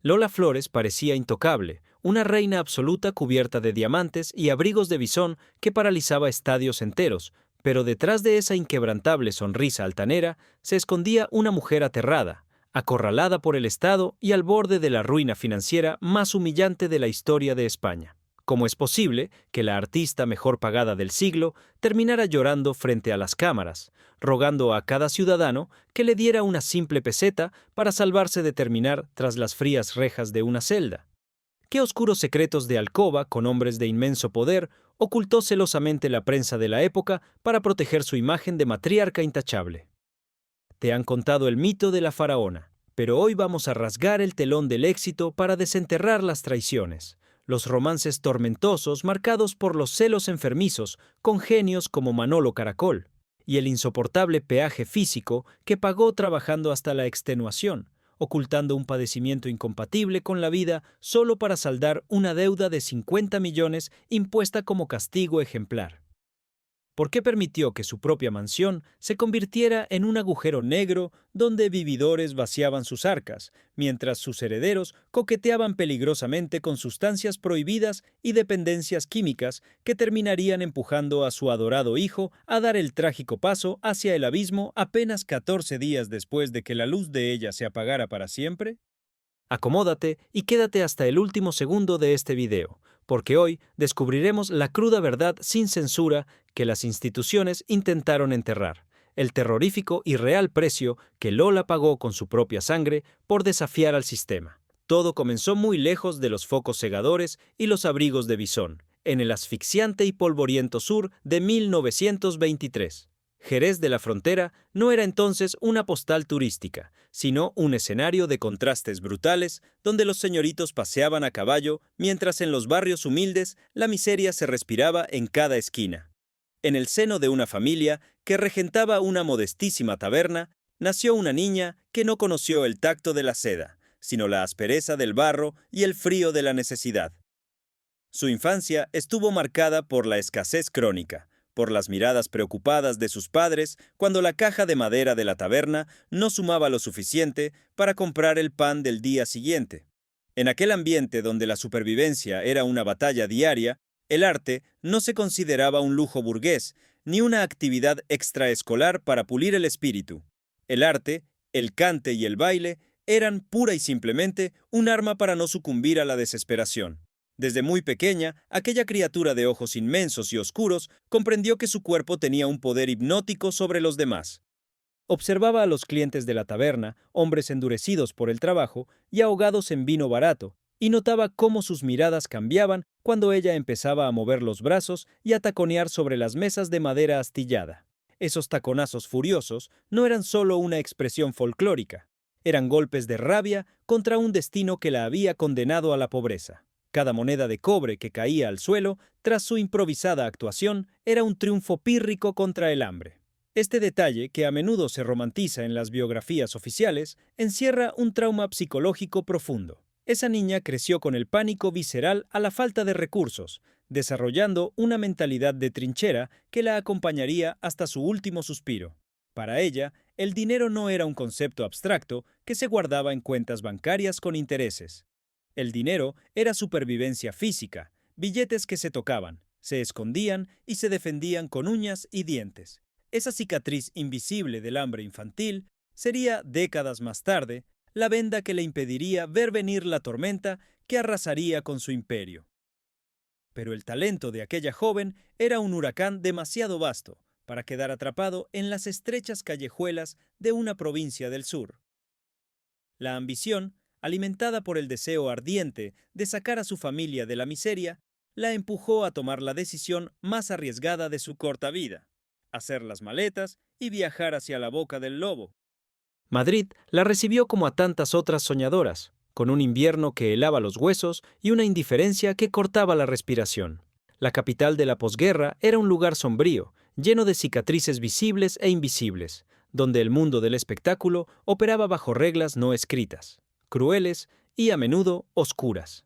Lola Flores parecía intocable, una reina absoluta cubierta de diamantes y abrigos de bisón que paralizaba estadios enteros, pero detrás de esa inquebrantable sonrisa altanera se escondía una mujer aterrada, acorralada por el Estado y al borde de la ruina financiera más humillante de la historia de España. ¿Cómo es posible que la artista mejor pagada del siglo terminara llorando frente a las cámaras, rogando a cada ciudadano que le diera una simple peseta para salvarse de terminar tras las frías rejas de una celda? ¿Qué oscuros secretos de alcoba con hombres de inmenso poder ocultó celosamente la prensa de la época para proteger su imagen de matriarca intachable? Te han contado el mito de la faraona, pero hoy vamos a rasgar el telón del éxito para desenterrar las traiciones, los romances tormentosos marcados por los celos enfermizos con genios como Manolo Caracol, y el insoportable peaje físico que pagó trabajando hasta la extenuación, ocultando un padecimiento incompatible con la vida solo para saldar una deuda de 50 millones impuesta como castigo ejemplar. ¿Por qué permitió que su propia mansión se convirtiera en un agujero negro donde vividores vaciaban sus arcas, mientras sus herederos coqueteaban peligrosamente con sustancias prohibidas y dependencias químicas que terminarían empujando a su adorado hijo a dar el trágico paso hacia el abismo apenas 14 días después de que la luz de ella se apagara para siempre? Acomódate y quédate hasta el último segundo de este video, porque hoy descubriremos la cruda verdad sin censura que las instituciones intentaron enterrar, el terrorífico y real precio que Lola pagó con su propia sangre por desafiar al sistema. Todo comenzó muy lejos de los focos cegadores y los abrigos de bisón, en el asfixiante y polvoriento sur de 1923. Jerez de la Frontera no era entonces una postal turística, sino un escenario de contrastes brutales donde los señoritos paseaban a caballo mientras en los barrios humildes la miseria se respiraba en cada esquina. En el seno de una familia que regentaba una modestísima taberna, nació una niña que no conoció el tacto de la seda, sino la aspereza del barro y el frío de la necesidad. Su infancia estuvo marcada por la escasez crónica, por las miradas preocupadas de sus padres cuando la caja de madera de la taberna no sumaba lo suficiente para comprar el pan del día siguiente. En aquel ambiente donde la supervivencia era una batalla diaria, el arte no se consideraba un lujo burgués, ni una actividad extraescolar para pulir el espíritu. El arte, el cante y el baile eran pura y simplemente un arma para no sucumbir a la desesperación. Desde muy pequeña, aquella criatura de ojos inmensos y oscuros comprendió que su cuerpo tenía un poder hipnótico sobre los demás. Observaba a los clientes de la taberna, hombres endurecidos por el trabajo y ahogados en vino barato, y notaba cómo sus miradas cambiaban cuando ella empezaba a mover los brazos y a taconear sobre las mesas de madera astillada. Esos taconazos furiosos no eran solo una expresión folclórica, eran golpes de rabia contra un destino que la había condenado a la pobreza. Cada moneda de cobre que caía al suelo tras su improvisada actuación era un triunfo pírrico contra el hambre. Este detalle, que a menudo se romantiza en las biografías oficiales, encierra un trauma psicológico profundo. Esa niña creció con el pánico visceral a la falta de recursos, desarrollando una mentalidad de trinchera que la acompañaría hasta su último suspiro. Para ella, el dinero no era un concepto abstracto que se guardaba en cuentas bancarias con intereses. El dinero era supervivencia física, billetes que se tocaban, se escondían y se defendían con uñas y dientes. Esa cicatriz invisible del hambre infantil sería, décadas más tarde, la venda que le impediría ver venir la tormenta que arrasaría con su imperio. Pero el talento de aquella joven era un huracán demasiado vasto para quedar atrapado en las estrechas callejuelas de una provincia del sur. La ambición, alimentada por el deseo ardiente de sacar a su familia de la miseria, la empujó a tomar la decisión más arriesgada de su corta vida: hacer las maletas y viajar hacia la boca del lobo. Madrid la recibió como a tantas otras soñadoras, con un invierno que helaba los huesos y una indiferencia que cortaba la respiración. La capital de la posguerra era un lugar sombrío, lleno de cicatrices visibles e invisibles, donde el mundo del espectáculo operaba bajo reglas no escritas, crueles y a menudo oscuras.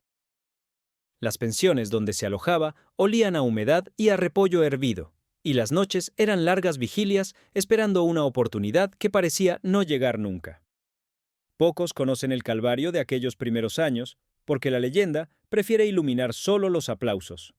Las pensiones donde se alojaba olían a humedad y a repollo hervido, y las noches eran largas vigilias esperando una oportunidad que parecía no llegar nunca. Pocos conocen el calvario de aquellos primeros años, porque la leyenda prefiere iluminar solo los aplausos.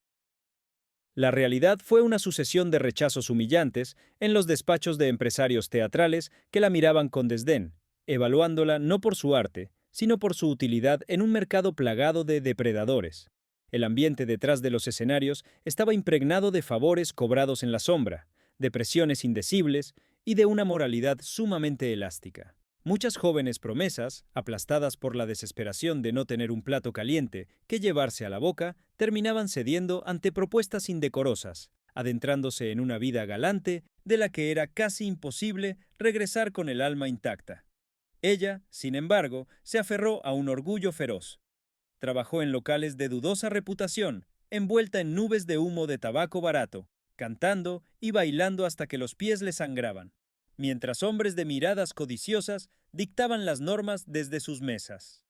La realidad fue una sucesión de rechazos humillantes en los despachos de empresarios teatrales que la miraban con desdén, evaluándola no por su arte, sino por su utilidad en un mercado plagado de depredadores. El ambiente detrás de los escenarios estaba impregnado de favores cobrados en la sombra, de presiones indecibles y de una moralidad sumamente elástica. Muchas jóvenes promesas, aplastadas por la desesperación de no tener un plato caliente que llevarse a la boca, terminaban cediendo ante propuestas indecorosas, adentrándose en una vida galante de la que era casi imposible regresar con el alma intacta. Ella, sin embargo, se aferró a un orgullo feroz. Trabajó en locales de dudosa reputación, envuelta en nubes de humo de tabaco barato, cantando y bailando hasta que los pies le sangraban, mientras hombres de miradas codiciosas dictaban las normas desde sus mesas.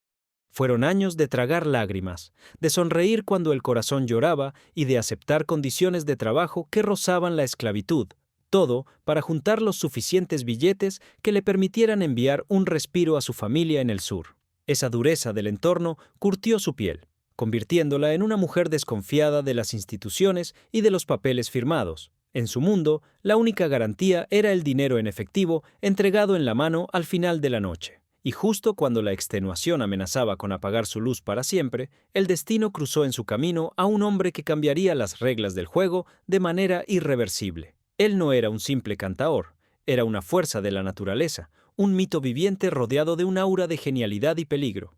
Fueron años de tragar lágrimas, de sonreír cuando el corazón lloraba y de aceptar condiciones de trabajo que rozaban la esclavitud, todo para juntar los suficientes billetes que le permitieran enviar un respiro a su familia en el sur. Esa dureza del entorno curtió su piel, convirtiéndola en una mujer desconfiada de las instituciones y de los papeles firmados. En su mundo, la única garantía era el dinero en efectivo entregado en la mano al final de la noche. Y justo cuando la extenuación amenazaba con apagar su luz para siempre, el destino cruzó en su camino a un hombre que cambiaría las reglas del juego de manera irreversible. Él no era un simple cantaor, era una fuerza de la naturaleza, un mito viviente rodeado de un aura de genialidad y peligro.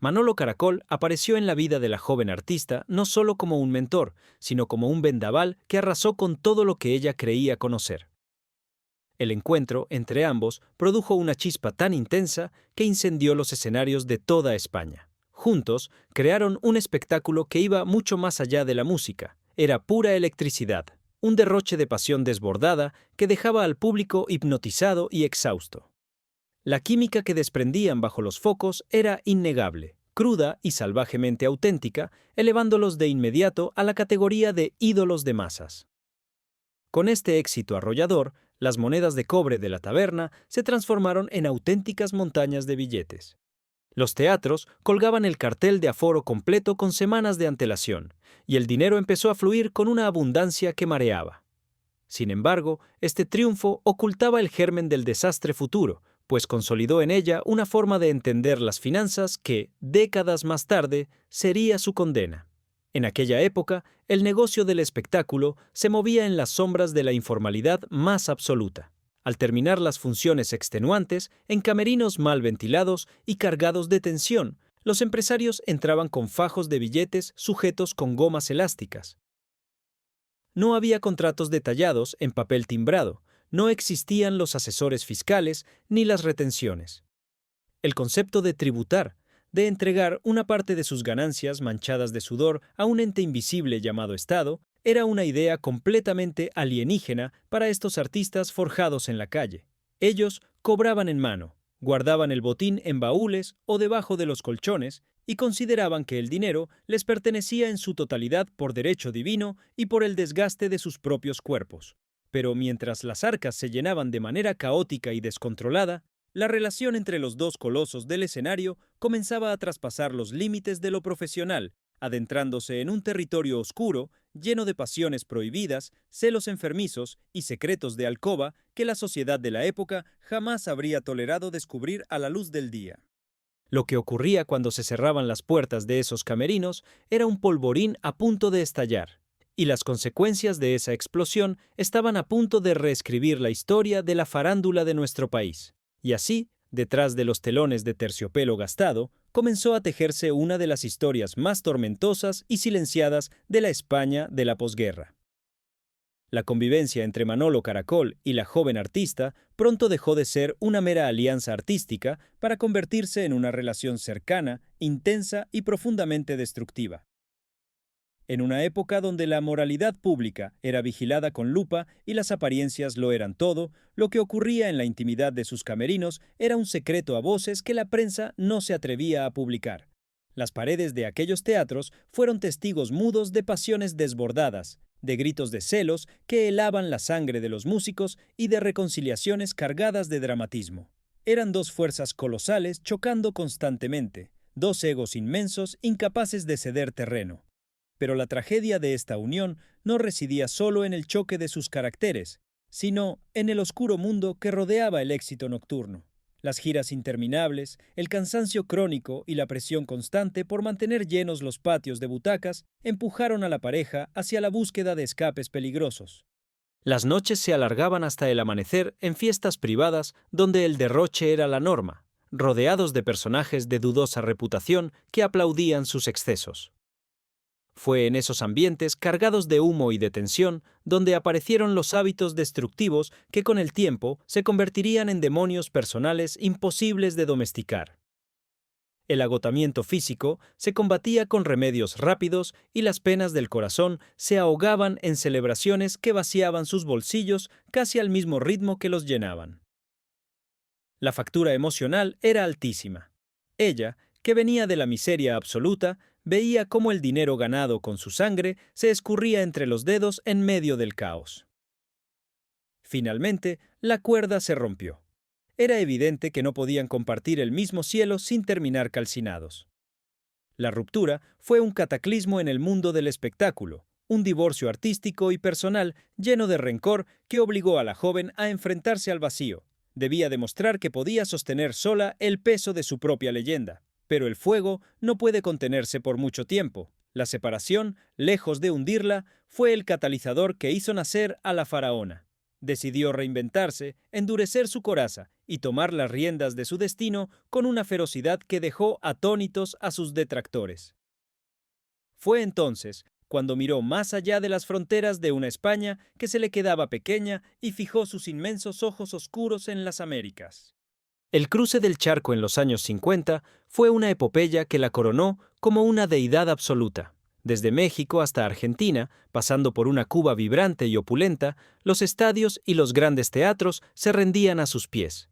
Manolo Caracol apareció en la vida de la joven artista no solo como un mentor, sino como un vendaval que arrasó con todo lo que ella creía conocer. El encuentro entre ambos produjo una chispa tan intensa que incendió los escenarios de toda España. Juntos, crearon un espectáculo que iba mucho más allá de la música. Era pura electricidad, un derroche de pasión desbordada que dejaba al público hipnotizado y exhausto. La química que desprendían bajo los focos era innegable, cruda y salvajemente auténtica, elevándolos de inmediato a la categoría de ídolos de masas. Con este éxito arrollador, las monedas de cobre de la taberna se transformaron en auténticas montañas de billetes. Los teatros colgaban el cartel de aforo completo con semanas de antelación, y el dinero empezó a fluir con una abundancia que mareaba. Sin embargo, este triunfo ocultaba el germen del desastre futuro, pues consolidó en ella una forma de entender las finanzas que, décadas más tarde, sería su condena. En aquella época, el negocio del espectáculo se movía en las sombras de la informalidad más absoluta. Al terminar las funciones extenuantes, en camerinos mal ventilados y cargados de tensión, los empresarios entraban con fajos de billetes sujetos con gomas elásticas. No había contratos detallados en papel timbrado, no existían los asesores fiscales ni las retenciones. El concepto de tributar, de entregar una parte de sus ganancias manchadas de sudor a un ente invisible llamado Estado, era una idea completamente alienígena para estos artistas forjados en la calle. Ellos cobraban en mano, guardaban el botín en baúles o debajo de los colchones y consideraban que el dinero les pertenecía en su totalidad por derecho divino y por el desgaste de sus propios cuerpos. Pero mientras las arcas se llenaban de manera caótica y descontrolada, la relación entre los dos colosos del escenario comenzaba a traspasar los límites de lo profesional, adentrándose en un territorio oscuro, lleno de pasiones prohibidas, celos enfermizos y secretos de alcoba que la sociedad de la época jamás habría tolerado descubrir a la luz del día. Lo que ocurría cuando se cerraban las puertas de esos camerinos era un polvorín a punto de estallar, y las consecuencias de esa explosión estaban a punto de reescribir la historia de la farándula de nuestro país. Y así, detrás de los telones de terciopelo gastado, comenzó a tejerse una de las historias más tormentosas y silenciadas de la España de la posguerra. La convivencia entre Manolo Caracol y la joven artista pronto dejó de ser una mera alianza artística para convertirse en una relación cercana, intensa y profundamente destructiva. En una época donde la moralidad pública era vigilada con lupa y las apariencias lo eran todo, lo que ocurría en la intimidad de sus camerinos era un secreto a voces que la prensa no se atrevía a publicar. Las paredes de aquellos teatros fueron testigos mudos de pasiones desbordadas, de gritos de celos que helaban la sangre de los músicos y de reconciliaciones cargadas de dramatismo. Eran dos fuerzas colosales chocando constantemente, dos egos inmensos incapaces de ceder terreno. Pero la tragedia de esta unión no residía solo en el choque de sus caracteres, sino en el oscuro mundo que rodeaba el éxito nocturno. Las giras interminables, el cansancio crónico y la presión constante por mantener llenos los patios de butacas empujaron a la pareja hacia la búsqueda de escapes peligrosos. Las noches se alargaban hasta el amanecer en fiestas privadas donde el derroche era la norma, rodeados de personajes de dudosa reputación que aplaudían sus excesos. Fue en esos ambientes cargados de humo y de tensión donde aparecieron los hábitos destructivos que con el tiempo se convertirían en demonios personales imposibles de domesticar. El agotamiento físico se combatía con remedios rápidos y las penas del corazón se ahogaban en celebraciones que vaciaban sus bolsillos casi al mismo ritmo que los llenaban. La factura emocional era altísima. Ella, que venía de la miseria absoluta, veía cómo el dinero ganado con su sangre se escurría entre los dedos en medio del caos. Finalmente, la cuerda se rompió. Era evidente que no podían compartir el mismo cielo sin terminar calcinados. La ruptura fue un cataclismo en el mundo del espectáculo, un divorcio artístico y personal lleno de rencor que obligó a la joven a enfrentarse al vacío. Debía demostrar que podía sostener sola el peso de su propia leyenda. Pero el fuego no puede contenerse por mucho tiempo. La separación, lejos de hundirla, fue el catalizador que hizo nacer a la faraona. Decidió reinventarse, endurecer su coraza y tomar las riendas de su destino con una ferocidad que dejó atónitos a sus detractores. Fue entonces cuando miró más allá de las fronteras de una España que se le quedaba pequeña y fijó sus inmensos ojos oscuros en las Américas. El cruce del charco en los años 50 fue una epopeya que la coronó como una deidad absoluta. Desde México hasta Argentina, pasando por una Cuba vibrante y opulenta, los estadios y los grandes teatros se rendían a sus pies.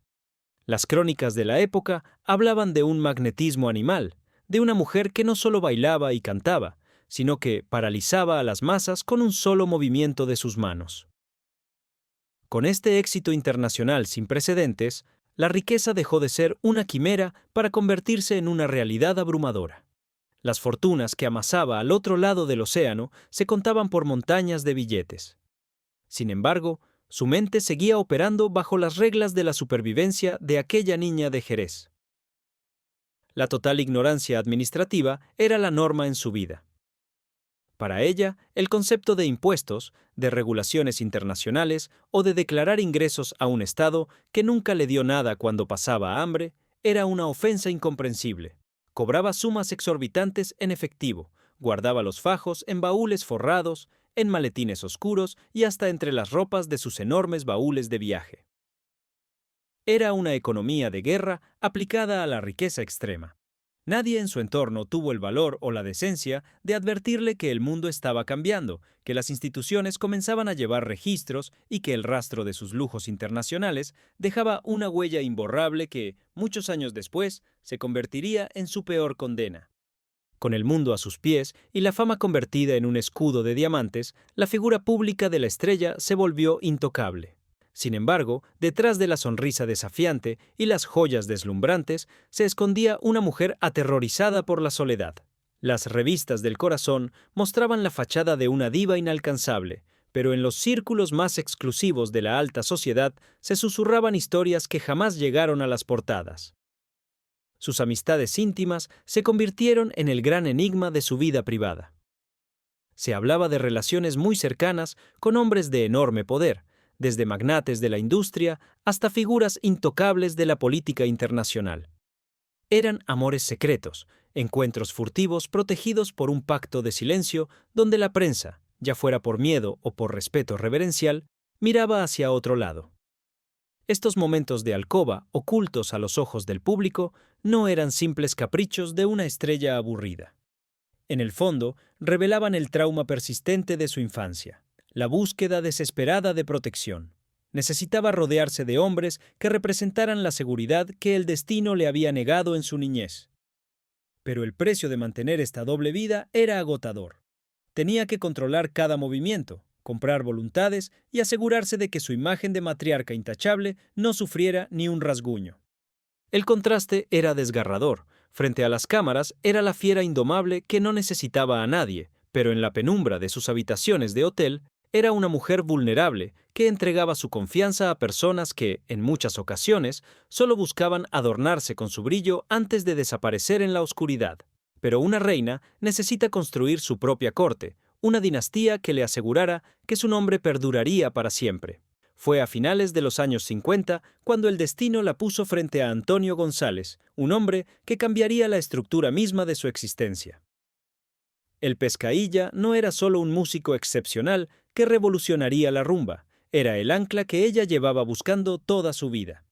Las crónicas de la época hablaban de un magnetismo animal, de una mujer que no solo bailaba y cantaba, sino que paralizaba a las masas con un solo movimiento de sus manos. Con este éxito internacional sin precedentes, la riqueza dejó de ser una quimera para convertirse en una realidad abrumadora. Las fortunas que amasaba al otro lado del océano se contaban por montañas de billetes. Sin embargo, su mente seguía operando bajo las reglas de la supervivencia de aquella niña de Jerez. La total ignorancia administrativa era la norma en su vida. Para ella, el concepto de impuestos, de regulaciones internacionales o de declarar ingresos a un Estado que nunca le dio nada cuando pasaba hambre, era una ofensa incomprensible. Cobraba sumas exorbitantes en efectivo, guardaba los fajos en baúles forrados, en maletines oscuros y hasta entre las ropas de sus enormes baúles de viaje. Era una economía de guerra aplicada a la riqueza extrema. Nadie en su entorno tuvo el valor o la decencia de advertirle que el mundo estaba cambiando, que las instituciones comenzaban a llevar registros y que el rastro de sus lujos internacionales dejaba una huella imborrable que, muchos años después, se convertiría en su peor condena. Con el mundo a sus pies y la fama convertida en un escudo de diamantes, la figura pública de la estrella se volvió intocable. Sin embargo, detrás de la sonrisa desafiante y las joyas deslumbrantes, se escondía una mujer aterrorizada por la soledad. Las revistas del corazón mostraban la fachada de una diva inalcanzable, pero en los círculos más exclusivos de la alta sociedad se susurraban historias que jamás llegaron a las portadas. Sus amistades íntimas se convirtieron en el gran enigma de su vida privada. Se hablaba de relaciones muy cercanas con hombres de enorme poder, desde magnates de la industria hasta figuras intocables de la política internacional. Eran amores secretos, encuentros furtivos protegidos por un pacto de silencio donde la prensa, ya fuera por miedo o por respeto reverencial, miraba hacia otro lado. Estos momentos de alcoba, ocultos a los ojos del público, no eran simples caprichos de una estrella aburrida. En el fondo, revelaban el trauma persistente de su infancia. La búsqueda desesperada de protección. Necesitaba rodearse de hombres que representaran la seguridad que el destino le había negado en su niñez. Pero el precio de mantener esta doble vida era agotador. Tenía que controlar cada movimiento, comprar voluntades y asegurarse de que su imagen de matriarca intachable no sufriera ni un rasguño. El contraste era desgarrador. Frente a las cámaras era la fiera indomable que no necesitaba a nadie, pero en la penumbra de sus habitaciones de hotel era una mujer vulnerable que entregaba su confianza a personas que, en muchas ocasiones, solo buscaban adornarse con su brillo antes de desaparecer en la oscuridad. Pero una reina necesita construir su propia corte, una dinastía que le asegurara que su nombre perduraría para siempre. Fue a finales de los años 50 cuando el destino la puso frente a Antonio González, un hombre que cambiaría la estructura misma de su existencia. El Pescaílla no era solo un músico excepcional que revolucionaría la rumba, era el ancla que ella llevaba buscando toda su vida.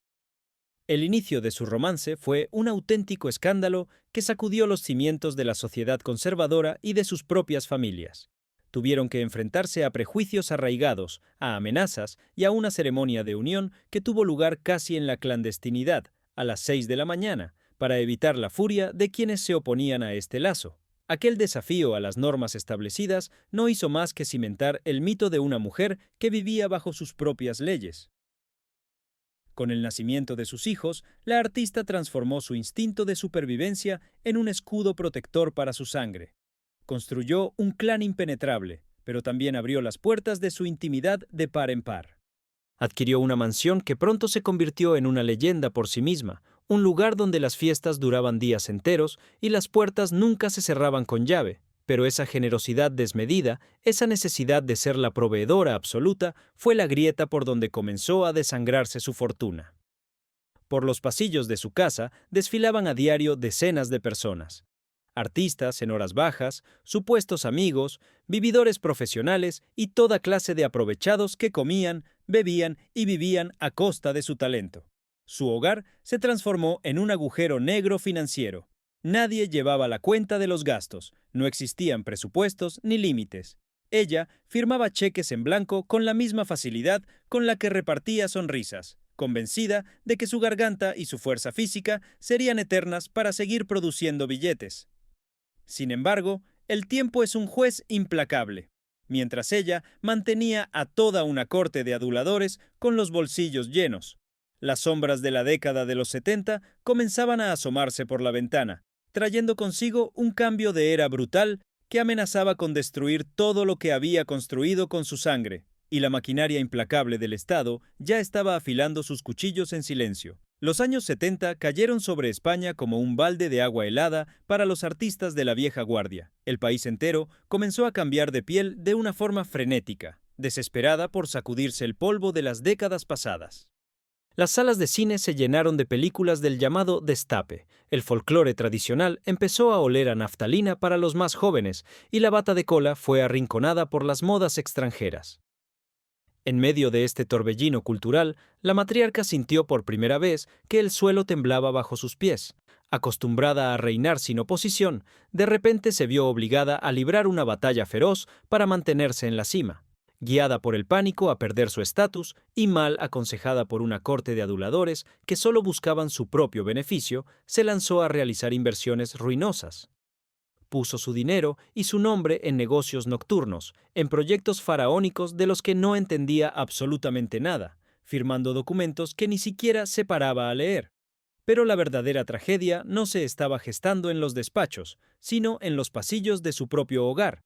El inicio de su romance fue un auténtico escándalo que sacudió los cimientos de la sociedad conservadora y de sus propias familias. Tuvieron que enfrentarse a prejuicios arraigados, a amenazas y a una ceremonia de unión que tuvo lugar casi en la clandestinidad, a las 6 de la mañana, para evitar la furia de quienes se oponían a este lazo. Aquel desafío a las normas establecidas no hizo más que cimentar el mito de una mujer que vivía bajo sus propias leyes. Con el nacimiento de sus hijos, la artista transformó su instinto de supervivencia en un escudo protector para su sangre. Construyó un clan impenetrable, pero también abrió las puertas de su intimidad de par en par. Adquirió una mansión que pronto se convirtió en una leyenda por sí misma, un lugar donde las fiestas duraban días enteros y las puertas nunca se cerraban con llave. Pero esa generosidad desmedida, esa necesidad de ser la proveedora absoluta, fue la grieta por donde comenzó a desangrarse su fortuna. Por los pasillos de su casa desfilaban a diario decenas de personas. Artistas en horas bajas, supuestos amigos, vividores profesionales y toda clase de aprovechados que comían, bebían y vivían a costa de su talento. Su hogar se transformó en un agujero negro financiero. Nadie llevaba la cuenta de los gastos, no existían presupuestos ni límites. Ella firmaba cheques en blanco con la misma facilidad con la que repartía sonrisas, convencida de que su garganta y su fuerza física serían eternas para seguir produciendo billetes. Sin embargo, el tiempo es un juez implacable. Mientras ella mantenía a toda una corte de aduladores con los bolsillos llenos. Las sombras de la década de los 70 comenzaban a asomarse por la ventana, trayendo consigo un cambio de era brutal que amenazaba con destruir todo lo que había construido con su sangre, y la maquinaria implacable del Estado ya estaba afilando sus cuchillos en silencio. Los años 70 cayeron sobre España como un balde de agua helada para los artistas de la vieja guardia. El país entero comenzó a cambiar de piel de una forma frenética, desesperada por sacudirse el polvo de las décadas pasadas. Las salas de cine se llenaron de películas del llamado destape. El folclore tradicional empezó a oler a naftalina para los más jóvenes y la bata de cola fue arrinconada por las modas extranjeras. En medio de este torbellino cultural, la matriarca sintió por primera vez que el suelo temblaba bajo sus pies. Acostumbrada a reinar sin oposición, de repente se vio obligada a librar una batalla feroz para mantenerse en la cima. Guiada por el pánico a perder su estatus y mal aconsejada por una corte de aduladores que solo buscaban su propio beneficio, se lanzó a realizar inversiones ruinosas. Puso su dinero y su nombre en negocios nocturnos, en proyectos faraónicos de los que no entendía absolutamente nada, firmando documentos que ni siquiera se paraba a leer. Pero la verdadera tragedia no se estaba gestando en los despachos, sino en los pasillos de su propio hogar.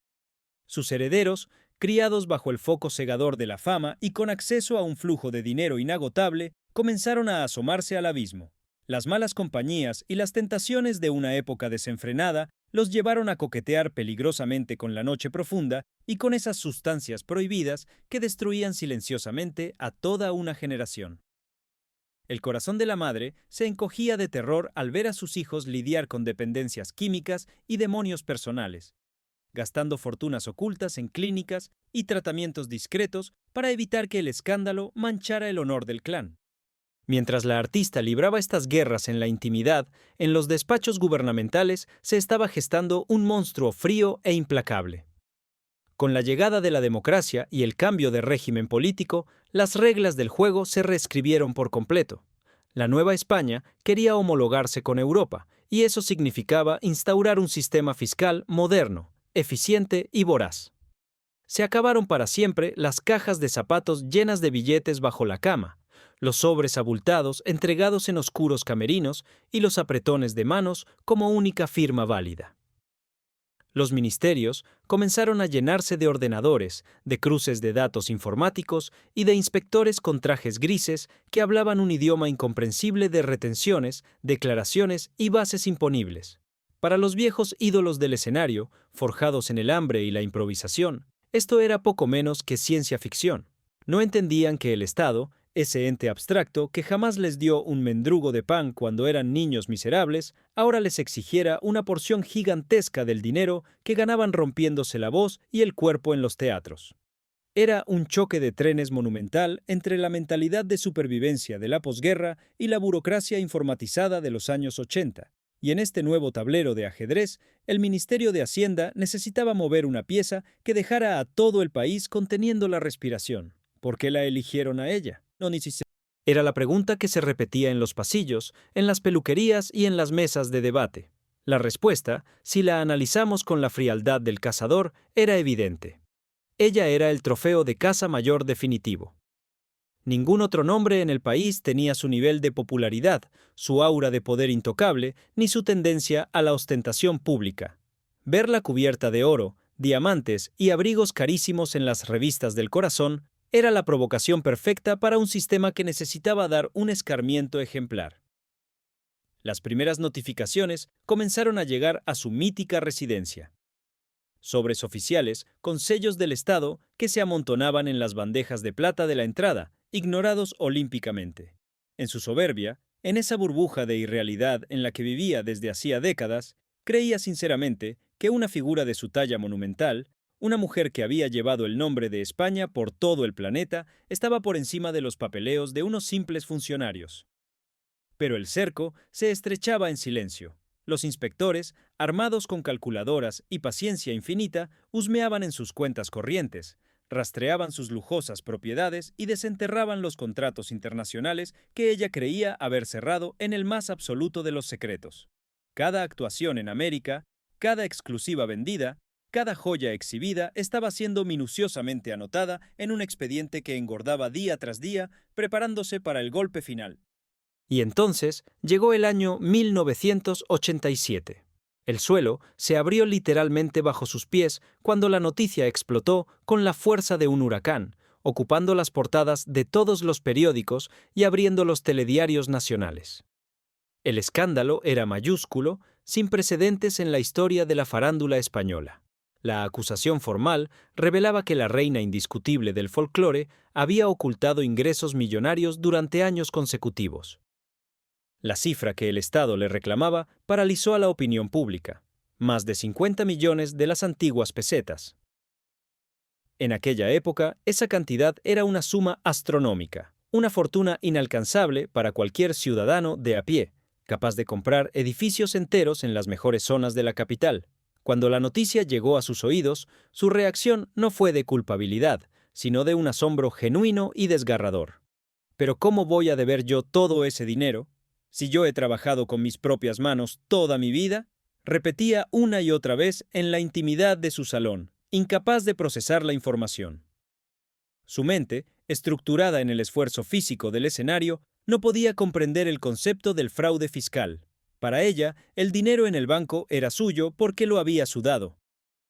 Sus herederos, criados bajo el foco cegador de la fama y con acceso a un flujo de dinero inagotable, comenzaron a asomarse al abismo. Las malas compañías y las tentaciones de una época desenfrenada los llevaron a coquetear peligrosamente con la noche profunda y con esas sustancias prohibidas que destruían silenciosamente a toda una generación. El corazón de la madre se encogía de terror al ver a sus hijos lidiar con dependencias químicas y demonios personales, gastando fortunas ocultas en clínicas y tratamientos discretos para evitar que el escándalo manchara el honor del clan. Mientras la artista libraba estas guerras en la intimidad, en los despachos gubernamentales se estaba gestando un monstruo frío e implacable. Con la llegada de la democracia y el cambio de régimen político, las reglas del juego se reescribieron por completo. La Nueva España quería homologarse con Europa, y eso significaba instaurar un sistema fiscal moderno, eficiente y voraz. Se acabaron para siempre las cajas de zapatos llenas de billetes bajo la cama. los sobres abultados entregados en oscuros camerinos y los apretones de manos como única firma válida. Los ministerios comenzaron a llenarse de ordenadores, de cruces de datos informáticos y de inspectores con trajes grises que hablaban un idioma incomprensible de retenciones, declaraciones y bases imponibles. Para los viejos ídolos del escenario, forjados en el hambre y la improvisación, esto era poco menos que ciencia ficción. No entendían que el Estado, ese ente abstracto que jamás les dio un mendrugo de pan cuando eran niños miserables, ahora les exigiera una porción gigantesca del dinero que ganaban rompiéndose la voz y el cuerpo en los teatros. Era un choque de trenes monumental entre la mentalidad de supervivencia de la posguerra y la burocracia informatizada de los años 80. Y en este nuevo tablero de ajedrez, el Ministerio de Hacienda necesitaba mover una pieza que dejara a todo el país conteniendo la respiración. ¿Por qué la eligieron a ella? Era la pregunta que se repetía en los pasillos, en las peluquerías y en las mesas de debate. La respuesta, si la analizamos con la frialdad del cazador, era evidente. Ella era el trofeo de caza mayor definitivo. Ningún otro nombre en el país tenía su nivel de popularidad, su aura de poder intocable, ni su tendencia a la ostentación pública. Verla cubierta de oro, diamantes y abrigos carísimos en las revistas del corazón era la provocación perfecta para un sistema que necesitaba dar un escarmiento ejemplar. Las primeras notificaciones comenzaron a llegar a su mítica residencia. Sobres oficiales con sellos del Estado que se amontonaban en las bandejas de plata de la entrada, ignorados olímpicamente. En su soberbia, en esa burbuja de irrealidad en la que vivía desde hacía décadas, creía sinceramente que una figura de su talla monumental, una mujer que había llevado el nombre de España por todo el planeta, estaba por encima de los papeleos de unos simples funcionarios. Pero el cerco se estrechaba en silencio. Los inspectores, armados con calculadoras y paciencia infinita, husmeaban en sus cuentas corrientes, rastreaban sus lujosas propiedades y desenterraban los contratos internacionales que ella creía haber cerrado en el más absoluto de los secretos. Cada actuación en América, cada exclusiva vendida, cada joya exhibida estaba siendo minuciosamente anotada en un expediente que engordaba día tras día, preparándose para el golpe final. Y entonces llegó el año 1987. El suelo se abrió literalmente bajo sus pies cuando la noticia explotó con la fuerza de un huracán, ocupando las portadas de todos los periódicos y abriendo los telediarios nacionales. El escándalo era mayúsculo, sin precedentes en la historia de la farándula española. La acusación formal revelaba que la reina indiscutible del folclore había ocultado ingresos millonarios durante años consecutivos. La cifra que el Estado le reclamaba paralizó a la opinión pública, más de 50 millones de las antiguas pesetas. En aquella época, esa cantidad era una suma astronómica, una fortuna inalcanzable para cualquier ciudadano de a pie, capaz de comprar edificios enteros en las mejores zonas de la capital. Cuando la noticia llegó a sus oídos, su reacción no fue de culpabilidad, sino de un asombro genuino y desgarrador. ¿Pero cómo voy a deber yo todo ese dinero? Si yo he trabajado con mis propias manos toda mi vida, repetía una y otra vez en la intimidad de su salón, incapaz de procesar la información. Su mente, estructurada en el esfuerzo físico del escenario, no podía comprender el concepto del fraude fiscal. Para ella, el dinero en el banco era suyo porque lo había sudado.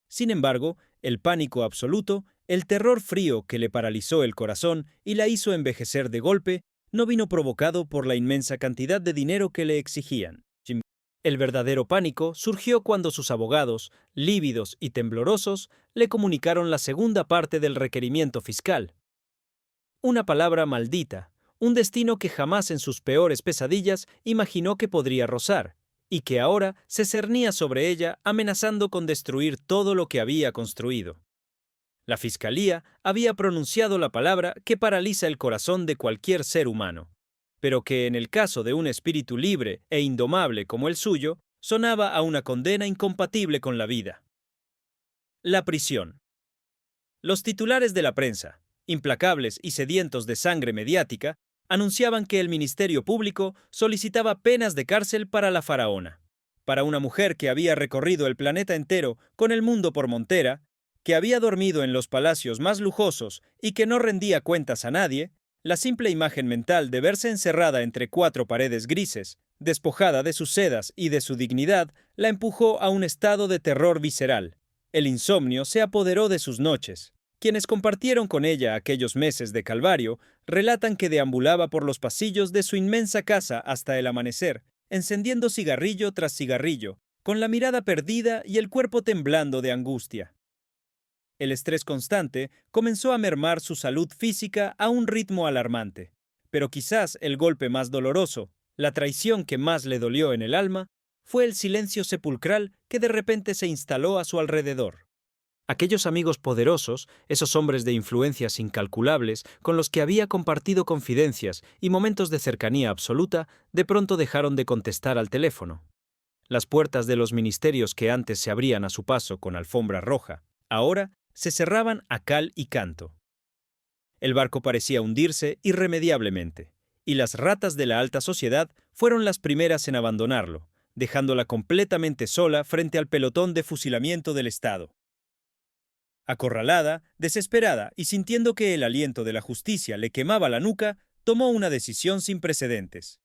Sin embargo, el pánico absoluto, el terror frío que le paralizó el corazón y la hizo envejecer de golpe, no vino provocado por la inmensa cantidad de dinero que le exigían. El verdadero pánico surgió cuando sus abogados, lívidos y temblorosos, le comunicaron la segunda parte del requerimiento fiscal. Una palabra maldita, un destino que jamás en sus peores pesadillas imaginó que podría rozar, y que ahora se cernía sobre ella amenazando con destruir todo lo que había construido. La Fiscalía había pronunciado la palabra que paraliza el corazón de cualquier ser humano, pero que en el caso de un espíritu libre e indomable como el suyo, sonaba a una condena incompatible con la vida. La prisión. Los titulares de la prensa, implacables y sedientos de sangre mediática, anunciaban que el Ministerio Público solicitaba penas de cárcel para la faraona. Para una mujer que había recorrido el planeta entero con el mundo por montera, que había dormido en los palacios más lujosos y que no rendía cuentas a nadie, La simple imagen mental de verse encerrada entre cuatro paredes grises, despojada de sus sedas y de su dignidad, la empujó a un estado de terror visceral. El insomnio se apoderó de sus noches. Quienes compartieron con ella aquellos meses de calvario relatan que deambulaba por los pasillos de su inmensa casa hasta el amanecer, encendiendo cigarrillo tras cigarrillo, con la mirada perdida y el cuerpo temblando de angustia. El estrés constante comenzó a mermar su salud física a un ritmo alarmante, pero quizás el golpe más doloroso, la traición que más le dolió en el alma, fue el silencio sepulcral que de repente se instaló a su alrededor. Aquellos amigos poderosos, esos hombres de influencias incalculables, con los que había compartido confidencias y momentos de cercanía absoluta, de pronto dejaron de contestar al teléfono. Las puertas de los ministerios que antes se abrían a su paso con alfombra roja, ahora se cerraban a cal y canto. El barco parecía hundirse irremediablemente, y las ratas de la alta sociedad fueron las primeras en abandonarlo, dejándola completamente sola frente al pelotón de fusilamiento del Estado. Acorralada, desesperada y sintiendo que el aliento de la justicia le quemaba la nuca, tomó una decisión sin precedentes.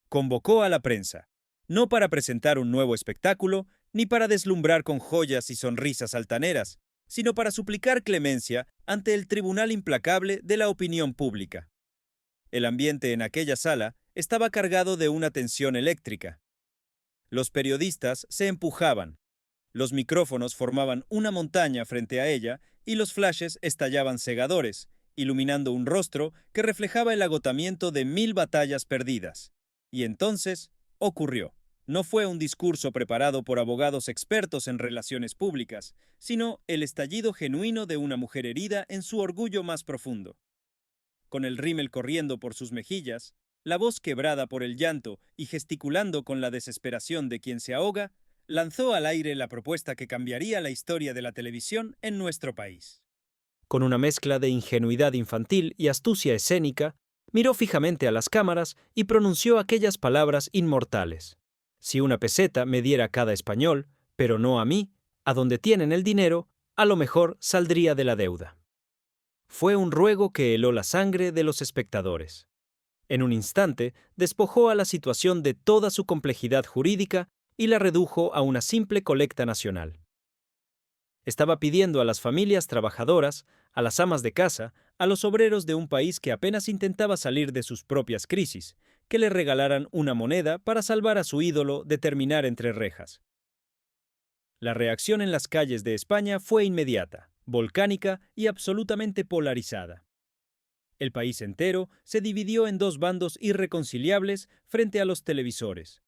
Convocó a la prensa, no para presentar un nuevo espectáculo, ni para deslumbrar con joyas y sonrisas altaneras, sino para suplicar clemencia ante el tribunal implacable de la opinión pública. El ambiente en aquella sala estaba cargado de una tensión eléctrica. Los periodistas se empujaban. Los micrófonos formaban una montaña frente a ella y los flashes estallaban cegadores, iluminando un rostro que reflejaba el agotamiento de 1000 batallas perdidas. Y entonces ocurrió. No fue un discurso preparado por abogados expertos en relaciones públicas, sino el estallido genuino de una mujer herida en su orgullo más profundo. Con el rímel corriendo por sus mejillas, la voz quebrada por el llanto y gesticulando con la desesperación de quien se ahoga, lanzó al aire la propuesta que cambiaría la historia de la televisión en nuestro país. Con una mezcla de ingenuidad infantil y astucia escénica, miró fijamente a las cámaras y pronunció aquellas palabras inmortales. Si una peseta me diera cada español, pero no a mí, a donde tienen el dinero, a lo mejor saldría de la deuda. Fue un ruego que heló la sangre de los espectadores. En un instante, despojó a la situación de toda su complejidad jurídica y la redujo a una simple colecta nacional. Estaba pidiendo a las familias trabajadoras, a las amas de casa, a los obreros de un país que apenas intentaba salir de sus propias crisis, que le regalaran una moneda para salvar a su ídolo de terminar entre rejas. La reacción en las calles de España fue inmediata, volcánica y absolutamente polarizada. El país entero se dividió en dos bandos irreconciliables frente a los televisores.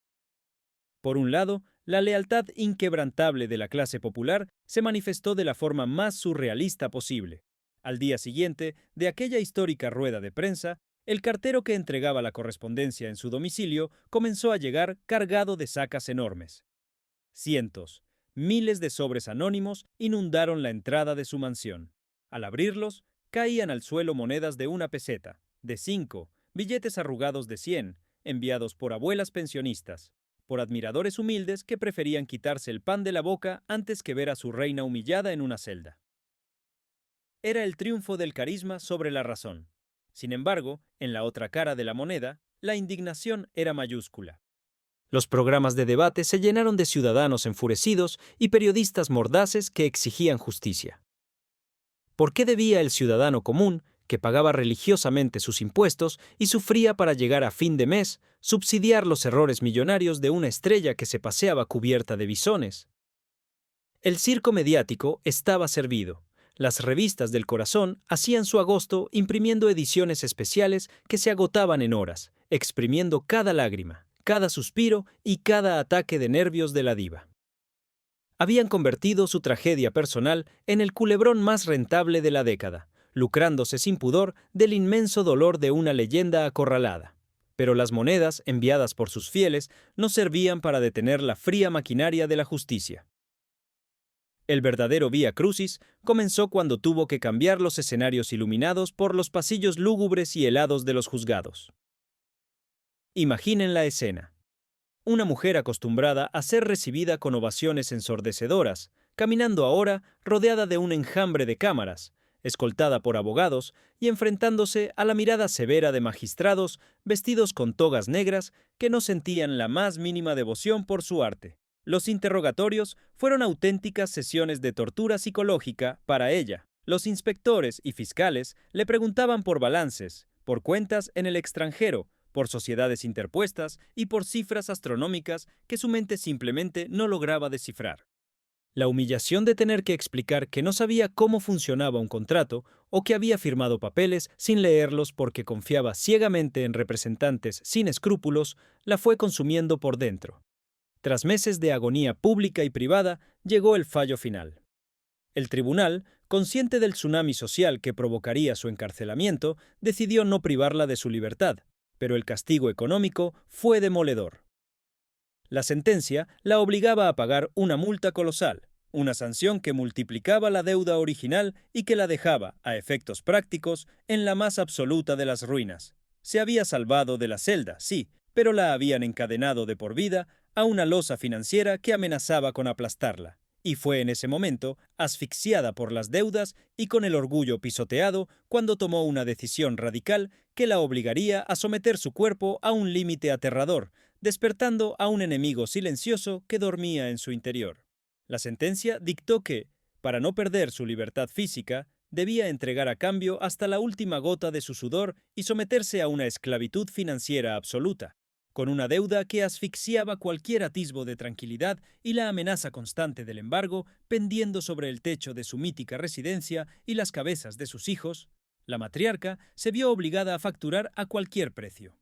Por un lado, la lealtad inquebrantable de la clase popular se manifestó de la forma más surrealista posible. Al día siguiente de aquella histórica rueda de prensa, el cartero que entregaba la correspondencia en su domicilio comenzó a llegar cargado de sacas enormes. Cientos, miles de sobres anónimos inundaron la entrada de su mansión. Al abrirlos, caían al suelo monedas de 1 peseta, de 5, billetes arrugados de 100, enviados por abuelas pensionistas, por admiradores humildes que preferían quitarse el pan de la boca antes que ver a su reina humillada en una celda. Era el triunfo del carisma sobre la razón. Sin embargo, en la otra cara de la moneda, la indignación era mayúscula. Los programas de debate se llenaron de ciudadanos enfurecidos y periodistas mordaces que exigían justicia. ¿Por qué debía el ciudadano común, que pagaba religiosamente sus impuestos y sufría para llegar a fin de mes, subsidiar los errores millonarios de una estrella que se paseaba cubierta de bisones? El circo mediático estaba servido. Las revistas del corazón hacían su agosto imprimiendo ediciones especiales que se agotaban en horas, exprimiendo cada lágrima, cada suspiro y cada ataque de nervios de la diva. Habían convertido su tragedia personal en el culebrón más rentable de la década, lucrándose sin pudor del inmenso dolor de una leyenda acorralada. Pero las monedas enviadas por sus fieles no servían para detener la fría maquinaria de la justicia. El verdadero Vía Crucis comenzó cuando tuvo que cambiar los escenarios iluminados por los pasillos lúgubres y helados de los juzgados. Imaginen la escena. Una mujer acostumbrada a ser recibida con ovaciones ensordecedoras, caminando ahora rodeada de un enjambre de cámaras, escoltada por abogados y enfrentándose a la mirada severa de magistrados vestidos con togas negras que no sentían la más mínima devoción por su arte. Los interrogatorios fueron auténticas sesiones de tortura psicológica para ella. Los inspectores y fiscales le preguntaban por balances, por cuentas en el extranjero, por sociedades interpuestas y por cifras astronómicas que su mente simplemente no lograba descifrar. La humillación de tener que explicar que no sabía cómo funcionaba un contrato o que había firmado papeles sin leerlos porque confiaba ciegamente en representantes sin escrúpulos la fue consumiendo por dentro. Tras meses de agonía pública y privada, llegó el fallo final. El tribunal, consciente del tsunami social que provocaría su encarcelamiento, decidió no privarla de su libertad, pero el castigo económico fue demoledor. La sentencia la obligaba a pagar una multa colosal, una sanción que multiplicaba la deuda original y que la dejaba, a efectos prácticos, en la más absoluta de las ruinas. Se había salvado de la celda, sí, pero la habían encadenado de por vida a una losa financiera que amenazaba con aplastarla. Y fue en ese momento, asfixiada por las deudas y con el orgullo pisoteado, cuando tomó una decisión radical que la obligaría a someter su cuerpo a un límite aterrador, despertando a un enemigo silencioso que dormía en su interior. La sentencia dictó que, para no perder su libertad física, debía entregar a cambio hasta la última gota de su sudor y someterse a una esclavitud financiera absoluta, con una deuda que asfixiaba cualquier atisbo de tranquilidad y la amenaza constante del embargo pendiendo sobre el techo de su mítica residencia y las cabezas de sus hijos. La matriarca se vio obligada a facturar a cualquier precio.